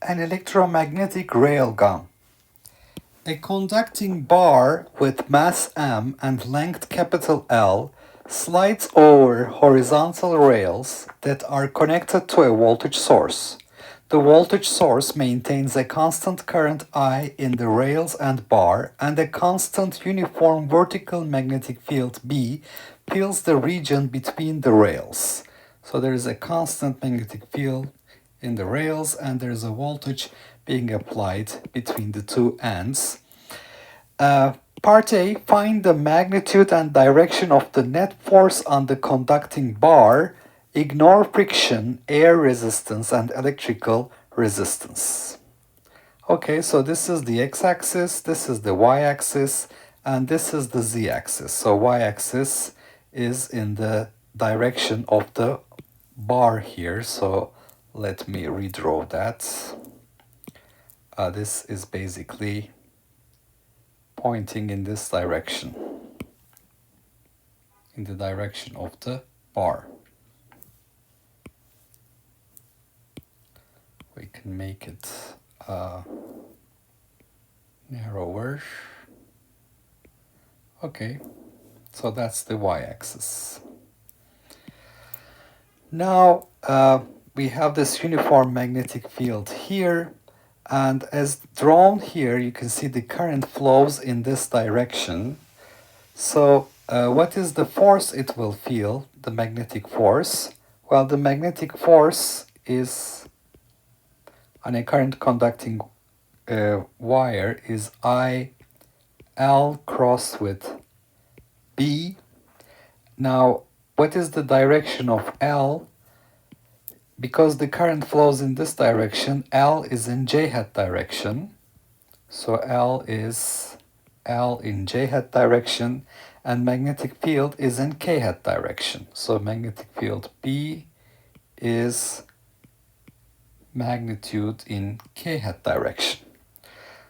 An electromagnetic rail gun. A conducting bar with mass m and length capital L slides over horizontal rails that are connected to a voltage source. The voltage source maintains a constant current I in the rails and bar, and a constant uniform vertical magnetic field B fills the region between the rails. So there is a constant magnetic field in the rails, and there is a voltage being applied between the two ends. Part A, find the magnitude and direction of the net force on the conducting bar. Ignore friction, air resistance, and electrical resistance. Okay, so this is the x-axis, this is the y-axis, and this is the z-axis. So y-axis is in the direction of the bar here. So let me redraw that. This is basically pointing in this direction, in the direction of the bar. We can make it narrower. Okay, so that's the y-axis. Now we have this uniform magnetic field here, and as drawn here, you can see the current flows in this direction. So what is the force it will feel, the magnetic force? Well, the magnetic force is on a current conducting wire is IL cross with B. Now, what is the direction of L? Because the current flows in this direction, L is in J hat direction. So L is L in J hat direction, and magnetic field is in K hat direction. So magnetic field B is magnitude in K hat direction.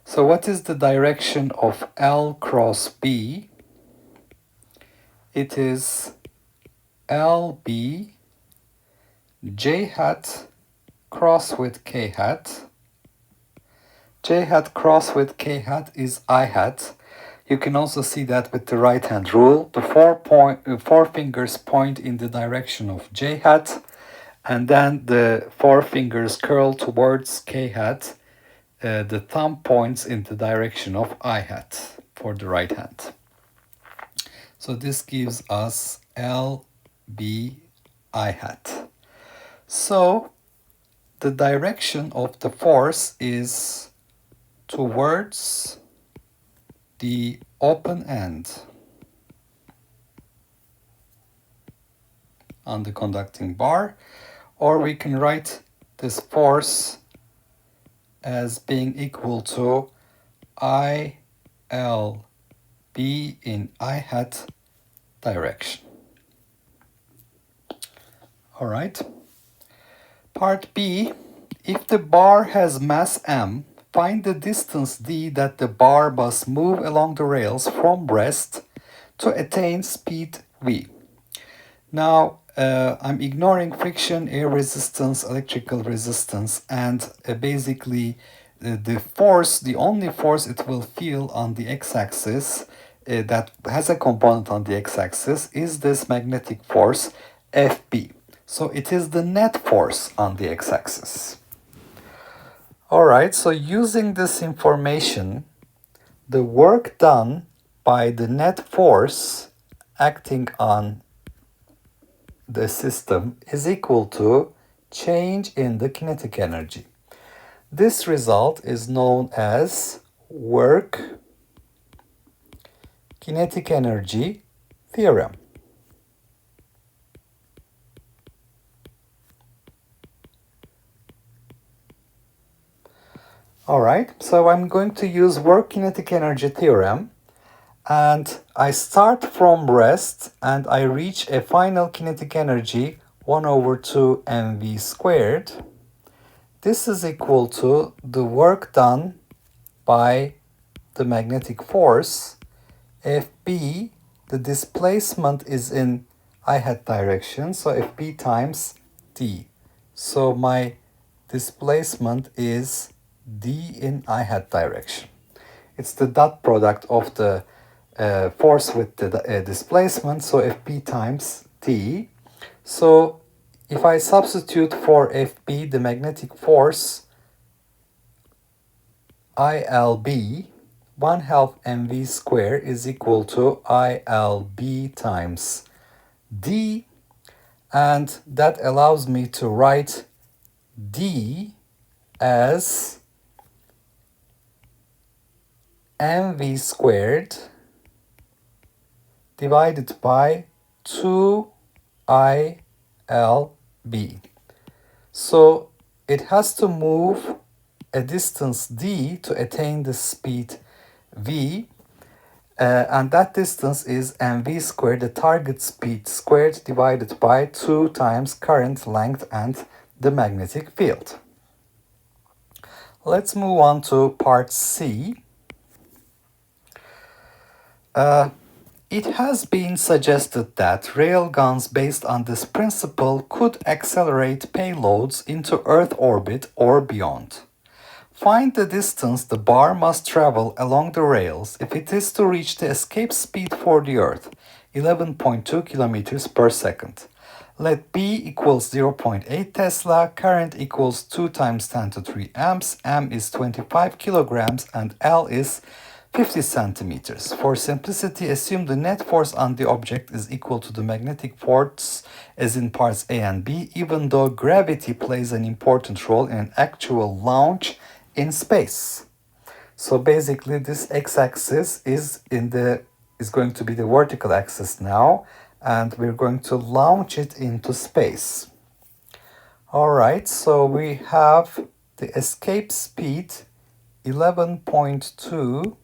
So what is the direction of L cross B? It is LB J hat cross with K hat. J hat cross with K hat is I hat. You can also see that with the right hand rule. The four fingers point in the direction of J hat, and then the four fingers curl towards K hat. The thumb points in the direction of I hat for the right hand. So this gives us LB I hat. So the direction of the force is towards the open end on the conducting bar, or we can write this force as being equal to ILB in I hat direction. All right. Part B, if the bar has mass m, find the distance d that the bar must move along the rails from rest to attain speed v. Now, I'm ignoring friction, air resistance, electrical resistance, and basically the force, the only force it will feel on the x-axis that has a component on the x-axis is this magnetic force Fb. So it is the net force on the x-axis. All right, so using this information, the work done by the net force acting on the system is equal to change in the kinetic energy. This result is known as work kinetic energy theorem. All right, so I'm going to use work kinetic energy theorem, and I start from rest and I reach a final kinetic energy 1 over 2 mv squared. This is equal to the work done by the magnetic force Fb. The displacement is in I hat direction, so Fb times d. So my displacement is d in I-hat direction. It's the dot product of the force with the displacement, so Fp times d. So if I substitute for Fp the magnetic force, ILB, 1/2 mv square is equal to ILB times d, and that allows me to write d as mv squared divided by 2ILB. So it has to move a distance d to attain the speed v, and that distance is mv squared, the target speed squared, divided by 2 times current, length, and the magnetic field. Let's move on to part C. It has been suggested that railguns based on this principle could accelerate payloads into Earth orbit or beyond. Find the distance the bar must travel along the rails if it is to reach the escape speed for the Earth, 11.2 kilometers per second. Let B equals 0.8 Tesla, current equals 2 times 10 to 3 amps, M is 25 kilograms, and L is 50 centimeters. For simplicity, assume the net force on the object is equal to the magnetic force as in parts A and B, even though gravity plays an important role in an actual launch in space. So basically this x-axis is going to be the vertical axis now, and we're going to launch it into space. All right, so we have the escape speed 11.2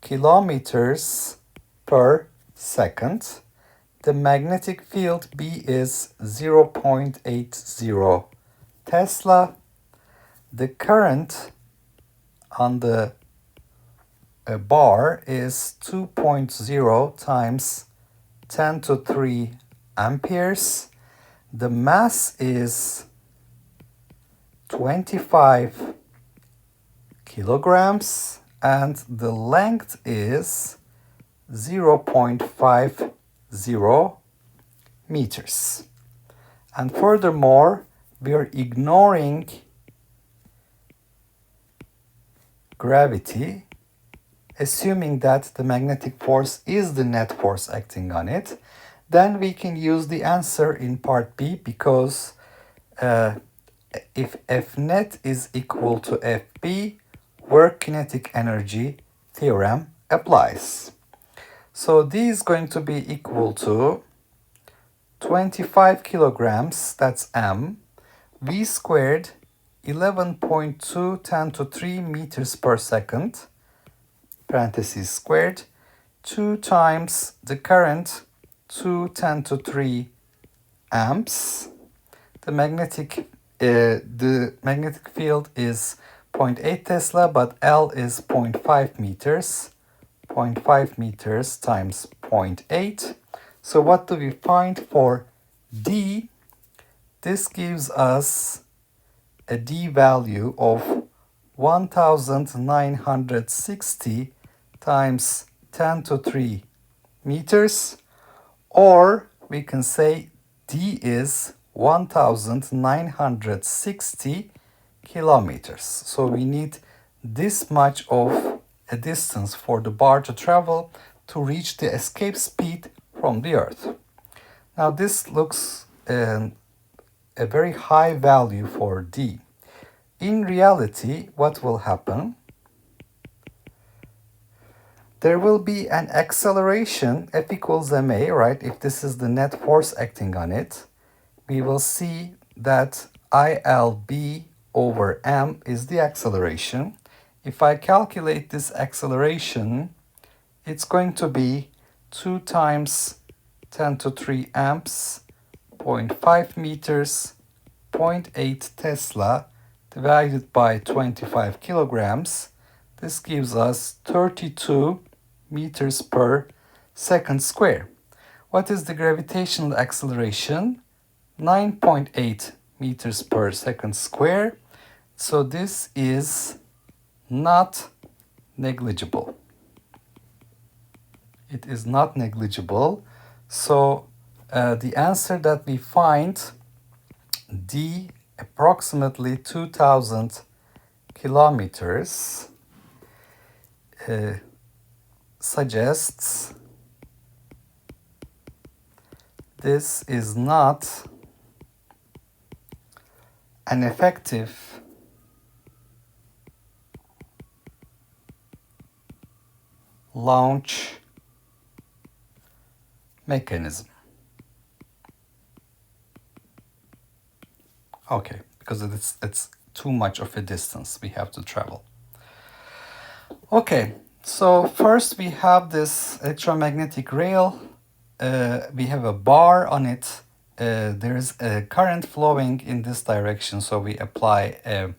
kilometers per second. The magnetic field B is 0.80 Tesla. The current on the bar is 2.0 times 10 to 3 amperes. The mass is 25 kilograms and the length is 0.50 meters. And furthermore, we are ignoring gravity, assuming that the magnetic force is the net force acting on it. Then we can use the answer in part B, because if F net is equal to Fb, work kinetic energy theorem applies. So D is going to be equal to 25 kilograms, that's M, V squared 11.2 10 to 3 meters per second, parentheses squared, 2 times the current, 2 10 to 3 amps. The magnetic field is 0.8 Tesla, but L is 0.5 meters. 0.5 meters times 0.8. So what do we find for D? This gives us a D value of 1960 times 10 to 3 meters, or we can say D is 1960 kilometers. So we need this much of a distance for the bar to travel to reach the escape speed from the Earth. Now this looks a very high value for D. In reality, what will happen? There will be an acceleration, F equals ma, right? If this is the net force acting on it, we will see that ILB over m is the acceleration. If I calculate this acceleration, it's going to be 2 times 10 to 3 amps, 0.5 meters, 0.8 Tesla, divided by 25 kilograms. This gives us 32 meters per second square. What is the gravitational acceleration? 9.8 meters per second square. So this is not negligible. It is not negligible. So the answer that we find, D, approximately 2000 kilometers, suggests this is not an effective launch mechanism. Okay, because it's too much of a distance we have to travel. Okay, so first we have this electromagnetic rail. We have a bar on it. There is a current flowing in this direction, so we apply a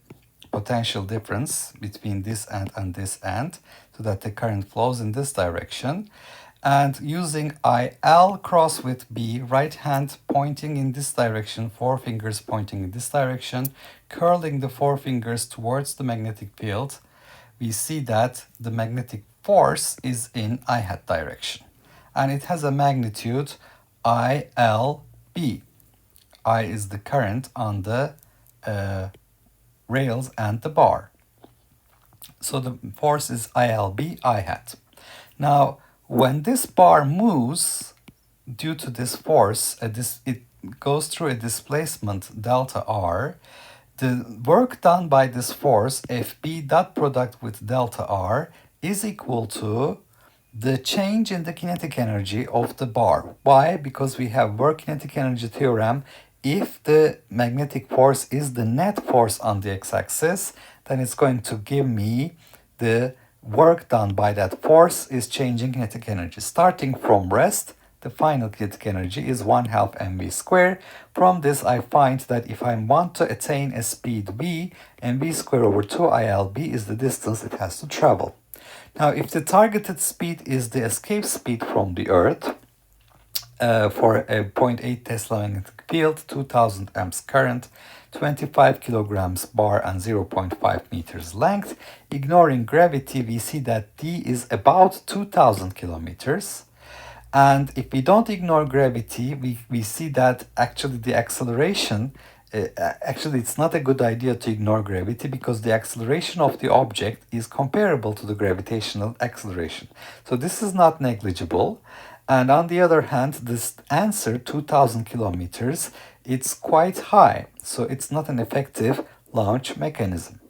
potential difference between this end and this end so that the current flows in this direction. And using IL cross with B, right hand pointing in this direction, forefingers pointing in this direction, curling the forefingers towards the magnetic field, we see that the magnetic force is in I hat direction. And it has a magnitude ILB. I is the current on the rails and the bar. So the force is ILB I hat. Now, when this bar moves, due to this force, it goes through a displacement delta R. The work done by this force, FB dot product with delta R, is equal to the change in the kinetic energy of the bar. Why? Because we have work kinetic energy theorem. If the magnetic force is the net force on the x-axis, then it's going to give me the work done by that force is changing kinetic energy. Starting from rest, the final kinetic energy is 1/2 mv squared. From this, I find that if I want to attain a speed v, mv squared over 2ILB is the distance it has to travel. Now, if the targeted speed is the escape speed from the Earth, for a 0.8 Tesla magnetic field, 2000 amps current, 25 kilograms bar and 0.5 meters length. Ignoring gravity, we see that D is about 2000 kilometers. And if we don't ignore gravity, we see that actually the acceleration, actually it's not a good idea to ignore gravity because the acceleration of the object is comparable to the gravitational acceleration. So this is not negligible. And on the other hand, this answer, 2000 kilometers, it's quite high. So it's not an effective launch mechanism.